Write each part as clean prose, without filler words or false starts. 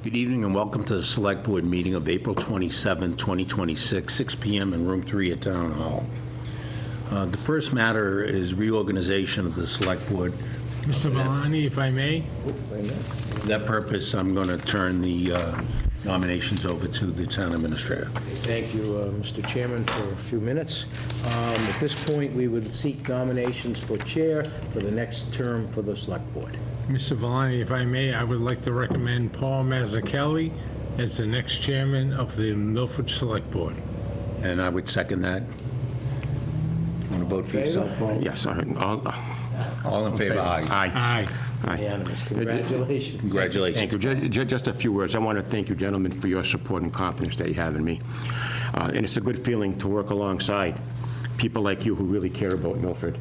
Good evening and welcome to the Select Board meeting of April 27, 2026, 6 p.m. in Room 3 at Town Hall. The first matter is reorganization of the Select Board. Mr. Valani, if I may? For that purpose, I'm going to turn the nominations over to the Town Administrator. Thank you, Mr. Chairman, for a few minutes. At this point, we would seek nominations for chair for the next term for the Select Board. Mr. Valani, if I may, I would like to recommend Paul Mazzucchelli as the next chairman of the Milford Select Board. And I would second that. Want to vote for yourself, Paul? Yes, All in favor? Aye. Aye. Unanimous. Congratulations. Congratulations. Thank you. Just a few words. I want to thank you, gentlemen, for your support and confidence that you have in me. And it's a good feeling to work alongside people like you who really care about Milford.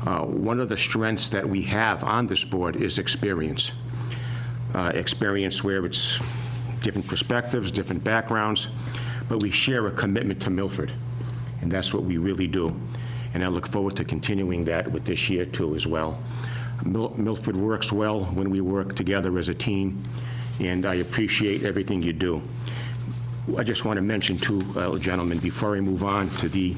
One of the strengths that we have on this board is experience. Experience where it's different perspectives, different backgrounds, but we share a commitment to Milford, and that's what we really do. And I look forward to continuing that with this year, too, as well. Milford works well when we work together as a team, and I appreciate everything you do. I just want to mention, too, gentlemen, before I move on to the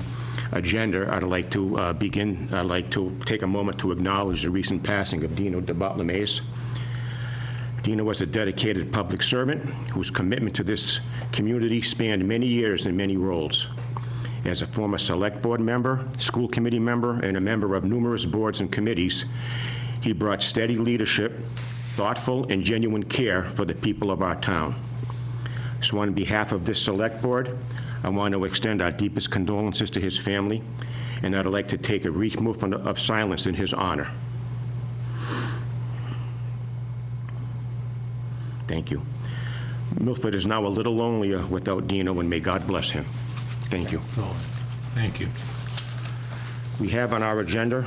agenda, I'd like to take a moment to acknowledge the recent passing of Dino DeBartolomeo. Dino was a dedicated public servant whose commitment to this community spanned many years and many roles. As a former select board member, school committee member, and a member of numerous boards and committees, he brought steady leadership, thoughtful and genuine care for the people of our town. So on behalf of this select board, I want to extend our deepest condolences to his family, and I'd like to take a brief moment of silence in his honor. Thank you. Milford is now a little lonelier without Dino, and may God bless him. Thank you. Oh, thank you. We have on our agenda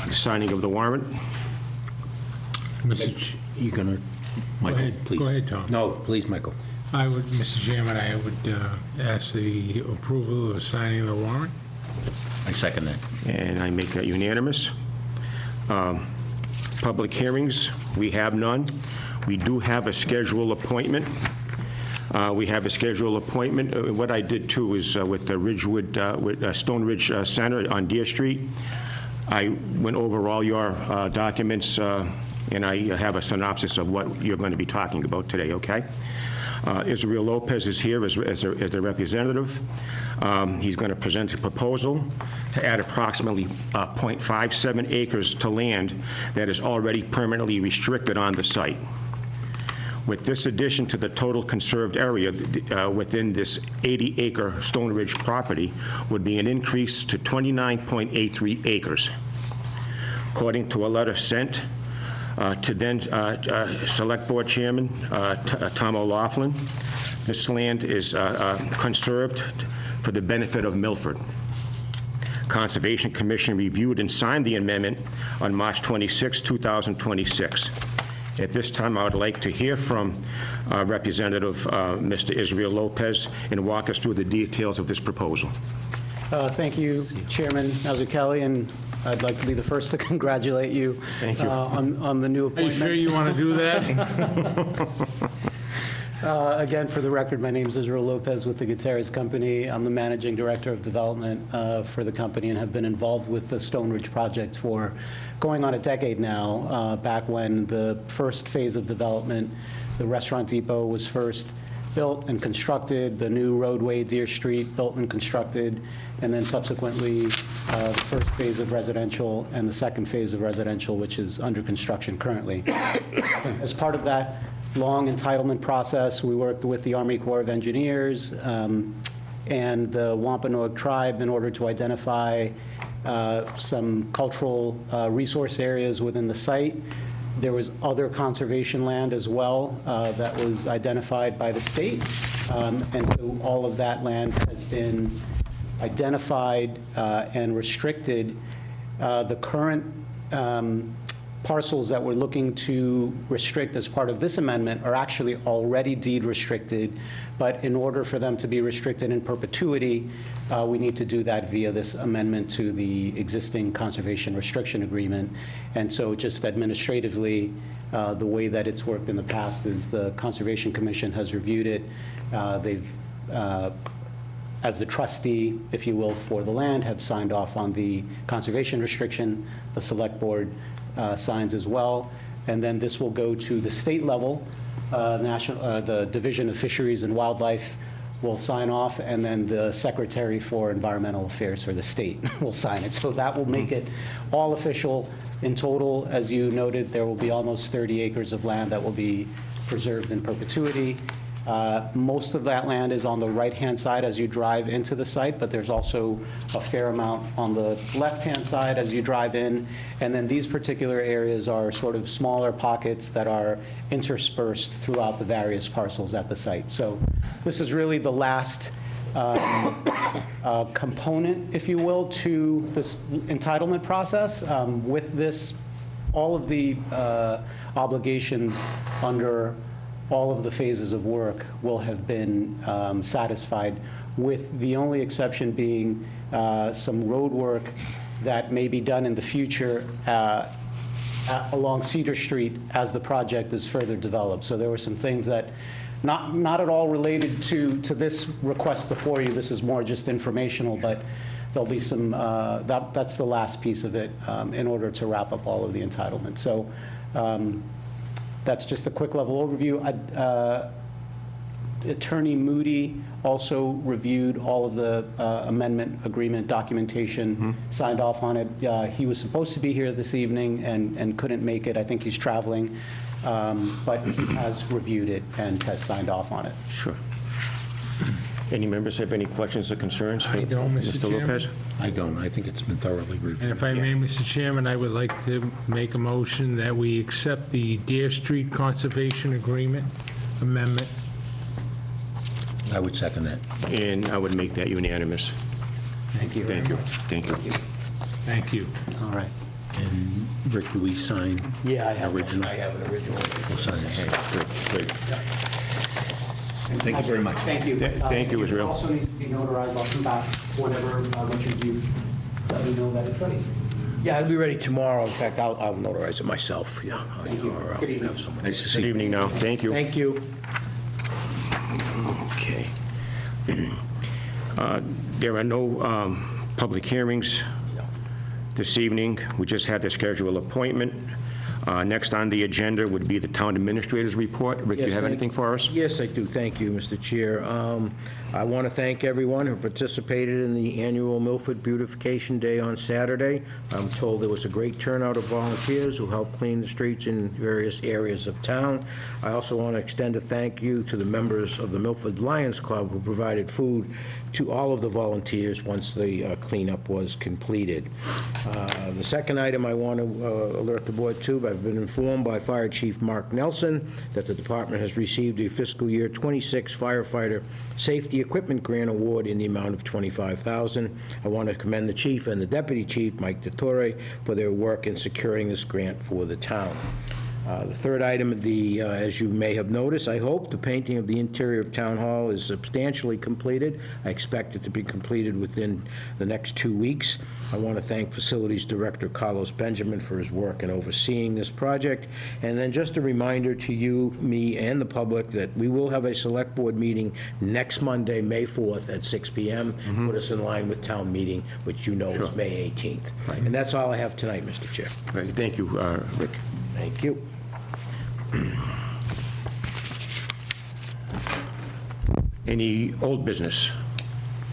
the signing of the warrant. You're going to, Michael, ahead. please. Go ahead, Tom. No, please, Michael. Mr. Chairman, I would ask the approval of signing the warrant. I second that. And I make that unanimous. Public hearings, we have none. We do have a scheduled appointment. What I did, too, is with the Ridgewood, with Stone Ridge Center on Deer Street, I went over all your documents, and I have a synopsis of what you're going to be talking about today, okay? Israel Lopez is here as the representative. He's going to present a proposal to add approximately 0.57 acres to land that is already permanently restricted on the site. With this addition to the total conserved area within this 80-acre Stone Ridge property would be an increase to 29.83 acres. According to a letter sent to then Select Board Chairman Tom O'Laughlin, this land is conserved for the benefit of Milford. Conservation Commission reviewed and signed the amendment on March 26, 2026. At this time, I would like to hear from Representative Mr. Israel Lopez and walk us through the details of this proposal. Thank you, Chairman Mazzucchelli, and I'd like to be the first to congratulate you, Thank you. On the new Are you appointment. sure you want to do that? Again, for the record, my name is Israel Lopez with the Gutierrez Company. I'm the Managing Director of Development for the company and have been involved with the Stone Ridge project for going on a decade now, back when the first phase of development, the restaurant depot, was first built and constructed, the new roadway, Deer Street, built and constructed, and then subsequently the first phase of residential and the second phase of residential, which is under construction currently. As part of that long entitlement process, we worked with the Army Corps of Engineers and the Wampanoag tribe in order to identify some cultural resource areas within the site. There was other conservation land as well that was identified by the state. And so all of that land has been identified and restricted. The current parcels that we're looking to restrict as part of this amendment are actually already deed restricted, but in order for them to be restricted in perpetuity, we need to do that via this amendment to the existing conservation restriction agreement. And so just administratively, The way that it's worked in the past is the Conservation Commission has reviewed it. They've, as the trustee, if you will, for the land, have signed off on the conservation restriction. The Select Board signs as well. And then this will go to the state level. The Division of Fisheries and Wildlife will sign off, and then the Secretary for Environmental Affairs for the state will sign it. So that will make it all official. In total, as you noted, there will be almost 30 acres of land that will be preserved in perpetuity. Most of that land is on the right-hand side as you drive into the site, but there's also a fair amount on the left-hand side as you drive in. And then these particular areas are sort of smaller pockets that are interspersed throughout the various parcels at the site. So this is really the last component, if you will, to this entitlement process. With this, all of the obligations under all of the phases of work will have been satisfied, with the only exception being some road work that may be done in the future along Cedar Street as the project is further developed. So there were some things that not at all related to this request before you. This is more just informational, but there'll be some, that's the last piece of it in order to wrap up all of the entitlements. So that's just a quick level overview. Attorney Moody also reviewed all of the amendment agreement documentation, signed off on it. He was supposed to be here this evening and couldn't make it. I think he's traveling, but he has reviewed it and has signed off on it. Sure. Any members have any questions or concerns for I don't, Mr. Mr. Lopez? Chairman. I don't. I think it's been thoroughly reviewed. And if I may, Mr. Chairman, I would like to make a motion that we accept the Deer Street Conservation Agreement amendment. I would second that. And I would make that unanimous. Thank you. Thank you. Thank you. Thank you. All right. And Rick, do we sign? Yeah, I have Original? I have an original. We'll sign it. Great. Thank you very much. Thank you. Thank you, Israel. It also needs to be notarized. I'll come back whenever Richard, you let me know that it's ready. Yeah, it'll be ready tomorrow. In fact, I'll notarize it myself, yeah. Thank you. Or I'll Good evening. have someone. Nice to Good see you. evening now. Thank you. Thank you. Okay. There are no public hearings this evening. We just had the scheduled appointment. Next on the agenda would be the town administrator's report. Rick, do you Yes, have thank- anything for us? Yes, I do. Thank you, Mr. Chair. I want to thank everyone who participated in the annual Milford Beautification Day on Saturday. I'm told there was a great turnout of volunteers who helped clean the streets in various areas of town. I also want to extend a thank you to the members of the Milford Lions Club who provided food to all of the volunteers once the cleanup was completed. The second item I want to alert the board to, I've been informed by Fire Chief Mark Nelson that the department has received a fiscal year 26 firefighter safety equipment grant award in the amount of $25,000. I want to commend the chief and the deputy chief, Mike DeTore, for their work in securing this grant for the town. The third item, as you may have noticed, I hope, the painting of the interior of Town Hall is substantially completed. I expect it to be completed within the next 2 weeks. I want to thank Facilities Director Carlos Benjamin for his work in overseeing this project. And then just a reminder to you, me, and the public that we will have a Select Board meeting next Monday, May 4th at 6 p.m. Put us in line with town meeting, which you know is May 18th. And that's all I have tonight, Mr. Chair. Right, thank you, Rick. Thank you. Any old business?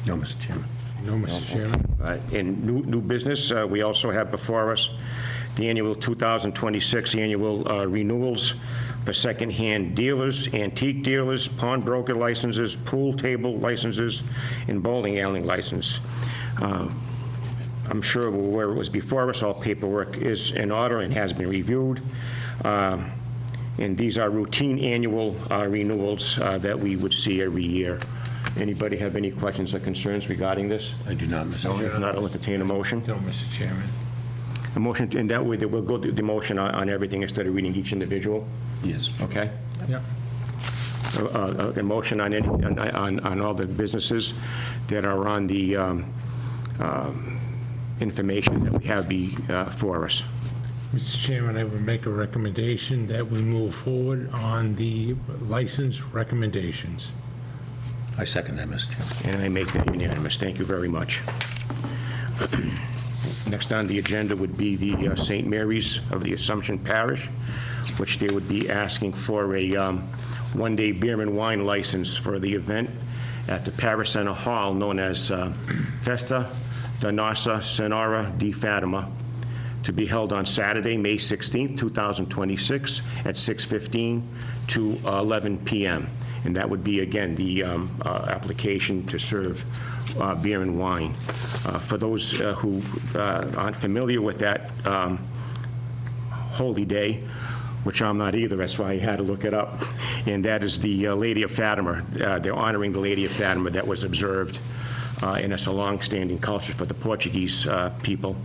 No, Mr. Chairman. No, Mr. Chairman. In new business, we also have before us the annual 2026 annual renewals for secondhand dealers, antique dealers, pawnbroker licenses, pool table licenses, and bowling alley license. I'm sure where it was before us, all paperwork is in order and has been reviewed. And these are routine annual renewals that we would see every year. Anybody have any questions or concerns regarding this? I do not, Mr. No, Chairman. if not, I'll entertain a motion. No, Mr. Chairman. A motion, and that way, that we'll go through the motion on everything instead of reading each individual, Yes. okay? Yep. A motion on any, on all the businesses that are on the information that we have before us. Mr. Chairman, I would make a recommendation that we move forward on the license recommendations. I second that, Mr. Chairman. And I make that unanimous. Thank you very much. Next on the agenda would be the St. Mary's of the Assumption Parish, which they would be asking for a one-day beer and wine license for the event at the Parish Center Hall known as Festa da Nossa Senhora de Fatima, to be held on Saturday, May 16th, 2026, at 6:15 to 11 p.m. And that would be, again, the application to serve beer and wine. For those who aren't familiar with that holy day, which I'm not either, that's why I had to look it up, and that is the Lady of Fatima. They're honoring the Lady of Fatima that was observed, and it's a long-standing culture for the Portuguese people,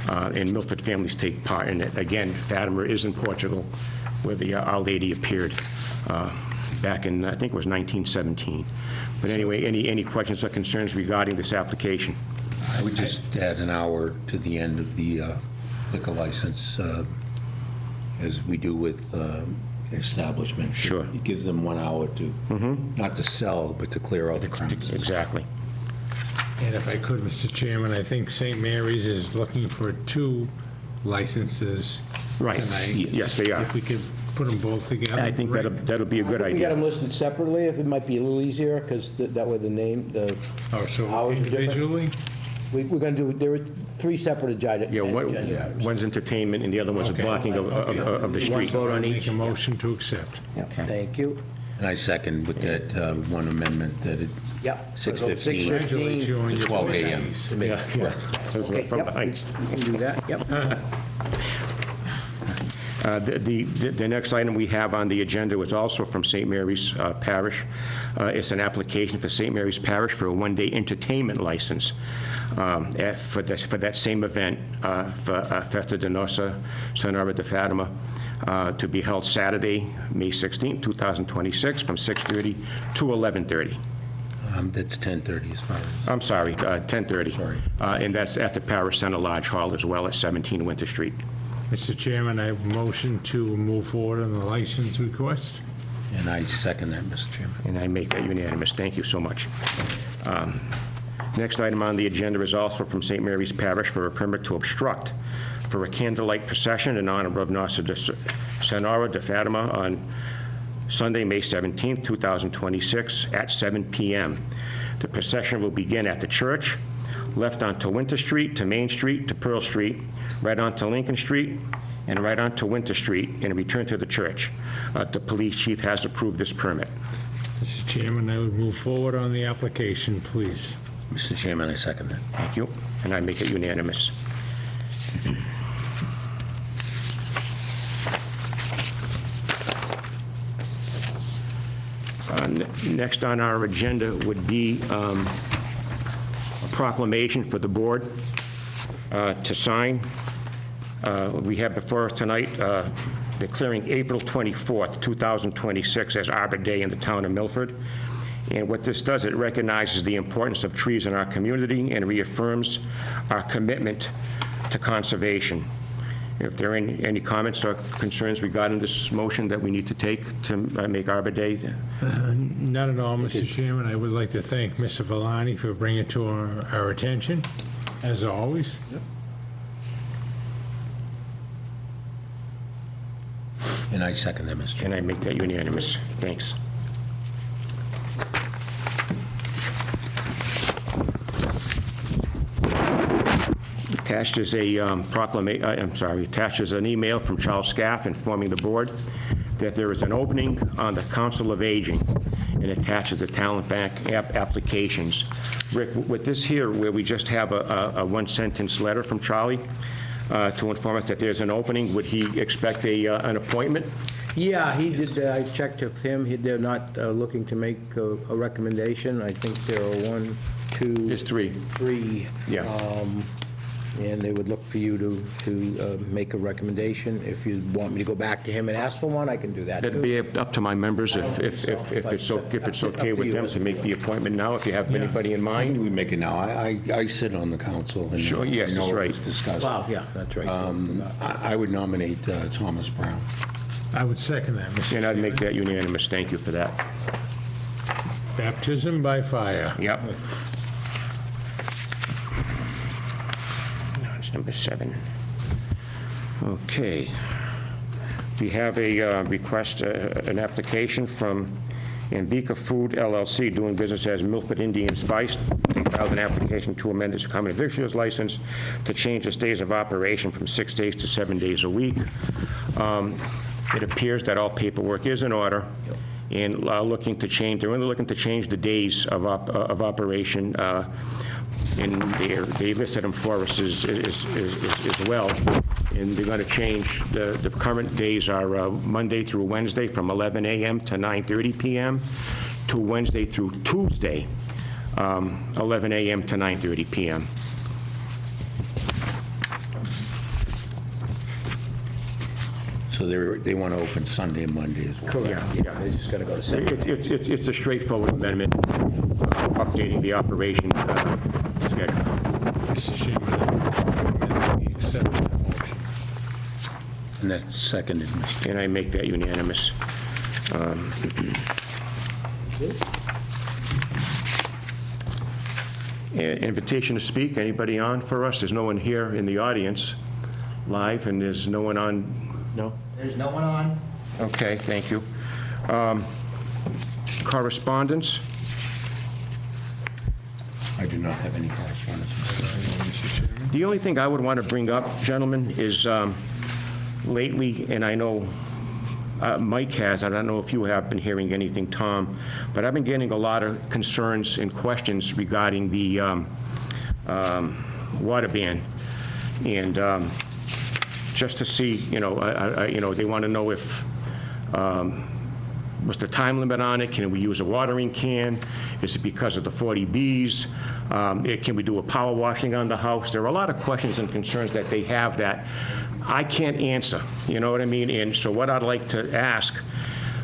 and Milford families take part in it. Again, Fatima is in Portugal, where the Our Lady appeared back in, I think it was 1917. But anyway, any questions or concerns regarding this application? I would just add an hour to the end of the liquor license, as we do with establishments. Sure. It gives them 1 hour to, not to sell, but to clear out the premises. Exactly. And if I could, Mr. Chairman, I think St. Mary's is looking for 2 licenses Right. tonight. Yes, they are. If we could put them both together. I think great. that'll be a good We got idea. them listed separately, if it might be a little easier, because that way the name, the Oh, so hours are different. individually? We're going to do, there are 3 separate agendas. Yeah, one's entertainment, and the other one's a Okay. blocking of the One street. vote on Make each. a motion to accept. Thank you. And I second with that one amendment that it, Yep. 6:15. Congratulate you on your 12 a.m. Yeah, yeah. Okay, From the yep. Heights. We can do that, yep. The next item we have on the agenda was also from St. Mary's Parish. It's an application for St. Mary's Parish for a one-day entertainment license for that same event, for Festa de Nossa Senhora de Fatima, to be held Saturday, May 16, 2026, from 6:30 to 11:30. That's 10:30 as far as. I'm sorry, 10:30. Sorry. And that's at the Parish Center Large Hall as well, at 17 Winter Street. Mr. Chairman, I have a motion to move forward on the license request. And I second that, Mr. Chairman. And I make that unanimous. Thank you so much. Next item on the agenda is also from St. Mary's Parish for a permit to obstruct for a candlelight procession in honor of Nossa Senhora de Fatima on Sunday, May 17, 2026, at 7 p.m. The procession will begin at the church, left onto Winter Street, to Main Street, to Pearl Street, right onto Lincoln Street, and right onto Winter Street, and return to the church. The police chief has approved this permit. Mr. Chairman, I would move forward on the application, please. Mr. Chairman, I second that. Thank you, and I make it unanimous. Next on our agenda would be a proclamation for the board to sign. We have before us tonight declaring April 24th, 2026 as Arbor Day in the town of Milford. And what this does, it recognizes the importance of trees in our community and reaffirms our commitment to conservation. If there are any comments or concerns regarding this motion that we need to take to make Arbor Day? Not at all, Mr. Chairman. I would like to thank Mr. Valani for bringing it to our attention, as always. And I second that, Mr. Chairman. And I make that unanimous. Thanks. Attached is attached is an email from Charles Scaff informing the board that there is an opening on the Council of Aging, and attaches the talent bank applications. Rick, with this here, where we just have a one-sentence letter from Charlie to inform us that there's an opening, would he expect an appointment? Yeah, he did, I checked with him, they're not looking to make a recommendation. I think there are 1, 2, There's 3. 3. Yeah. and they would look for you to make a recommendation. If you want me to go back to him and ask for one, I can do that, That'd too. be up to my members if it's okay with them to make the appointment now, if you have anybody in I think mind. we make it now. I sit on the council. And Sure, yes, I know that's it right. was discussed. Wow, yeah, that's right. I would nominate Thomas Brown. I would second that, Mr. And I'd make that unanimous. Thank you for that. Baptism by fire. Yep. Now it's number 7. Okay. We have a request, an application from Ambika Food LLC, doing business as Milford Indian Spice. They filed an application to amend its common victuals license to change its days of operation from 6 days to 7 days a week. It appears that all paperwork is in order, and they're only looking to change the days of operation, and they listed them for us as well. And they're going to change, the current days are Monday through Wednesday from 11 a.m. to 9:30 p.m., to Wednesday through Tuesday, 11 a.m. to 9:30 p.m. So they want to open Sunday and Monday as well. Yeah. They just got to go to 7. It's a straightforward amendment, updating the operation schedule. Mr. Chairman, we accept that motion. And that's seconded, Mr. And I make that unanimous. Invitation to speak, anybody on for us? There's no one here in the audience live, and there's no one on. No? There's no one on. Okay, thank you. Correspondence? I do not have any correspondence. Mr. Chairman. The only thing I would want to bring up, gentlemen, is lately, and I know Mike has, I don't know if you have been hearing anything, Tom, but I've been getting a lot of concerns and questions regarding the water ban. And just to see, they want to know if, what's the time limit on it? Can we use a watering can? Is it because of the 40Bs? Can we do a power washing on the house? There are a lot of questions and concerns that they have that I can't answer, you know what I mean? And so what I'd like to ask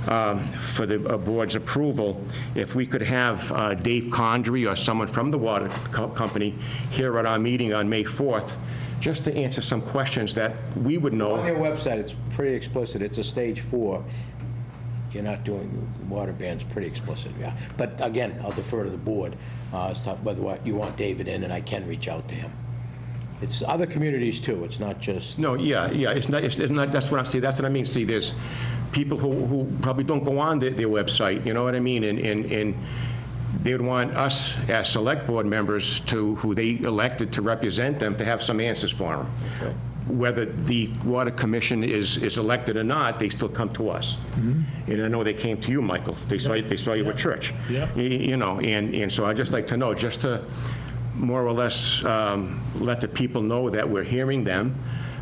for the board's approval, if we could have Dave Condry or someone from the water company here at our meeting on May 4th, just to answer some questions that we would know. On their website, it's pretty explicit. It's a stage 4. You're not doing water bans, pretty explicit, yeah. But again, I'll defer to the board as to whether you want David in, and I can reach out to him. It's other communities too, it's not just, No, yeah, it's not, that's what I'm saying, that's what I mean. See, there's people who probably don't go on their website, you know what I mean? And they would want us as select board members who they elected to represent them, to have some answers for them. Whether the water commission is elected or not, they still come to us. And I know they came to you, Michael. They saw you at church. Yeah. And so I'd just like to know, just to more or less let the people know that we're hearing them.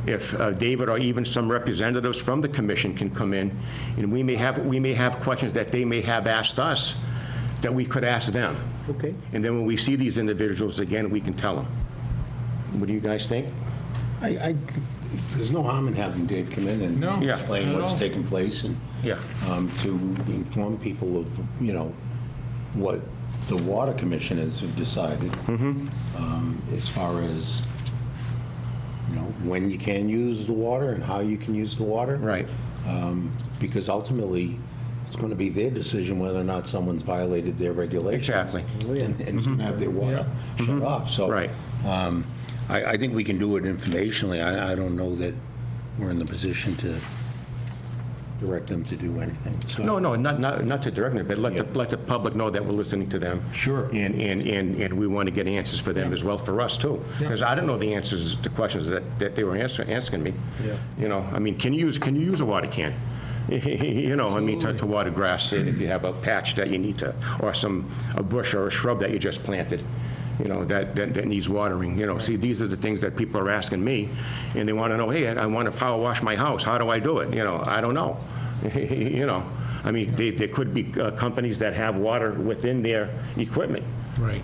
If David or even some representatives from the commission can come in, and we may have questions that they may have asked us that we could ask them. okay. And then when we see these individuals again, we can tell them. What do you guys think? There's no harm in having Dave come in and No, Yeah. explain not at what's all. taking place and Yeah. to inform people of, what the Water Commission has decided as far as, when you can use the water and how you can use the water. Right. Because ultimately, it's going to be their decision whether or not someone's violated their regulations. Exactly. And is going to have their water shut off. So Right. I think we can do it informationally. I don't know that we're in the position to direct them to do anything. So- No, not to direct them, but let the public know that we're listening to them. Sure. And we want to get answers for them as well, for us too. Because I don't know the answers to questions that they were asking me. Yeah. Can you use a water can? To water grass, if you have a patch that you need to, or a bush or a shrub that you just planted, that needs watering. See, these are the things that people are asking me, and they want to know, hey, I want to power wash my house. How do I do it? I don't know. There could be companies that have water within their equipment. Right.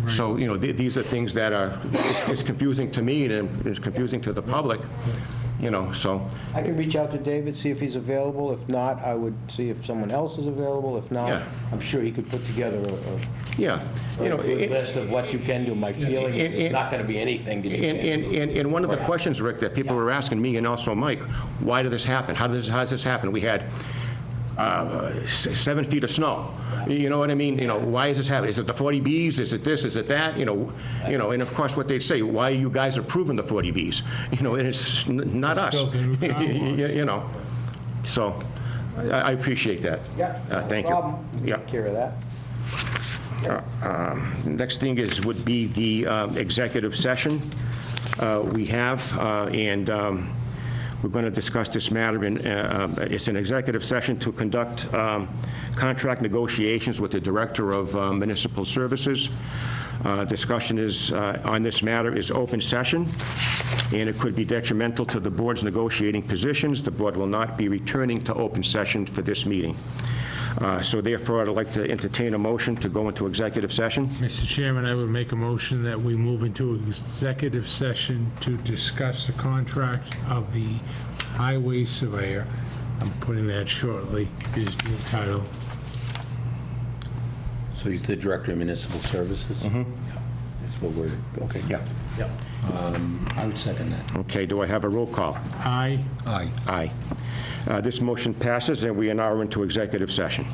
So, these are things that are, it's confusing to me, and it's confusing to the public, so. I can reach out to David, see if he's available. If not, I would see if someone else is available. If not, Yeah. I'm sure he could put together Yeah. a good list of what you can do. My feeling is it's not going to be anything that you can't do. And one of the questions, Rick, that people were asking me and also Mike, why did this happen? How does this happen? We had 7 feet of snow. You know what I mean? Why is this happening? Is it the 40Bs? Is it this? Is it that? And of course, what they say, why are you guys approving the 40Bs? And it's not us. built a new timeline. So I appreciate that. Thank you. No problem. Yeah. Take care of that. Next thing would be the executive session we have, and we're going to discuss this matter in, it's an executive session to conduct contract negotiations with the Director of Municipal Services. Discussion is, on this matter is open session, and it could be detrimental to the board's negotiating positions. The board will not be returning to open session for this meeting. So therefore, I'd like to entertain a motion to go into executive session. Mr. Chairman, I would make a motion that we move into executive session to discuss the contract of the highway surveyor. I'm putting that shortly, his new title. So he's the Director of Municipal Services? Mm-hmm. That's what we're, okay. Yeah. I would second that. Okay, do I have a roll call? Aye. Aye. Aye. This motion passes, and we are now into executive session.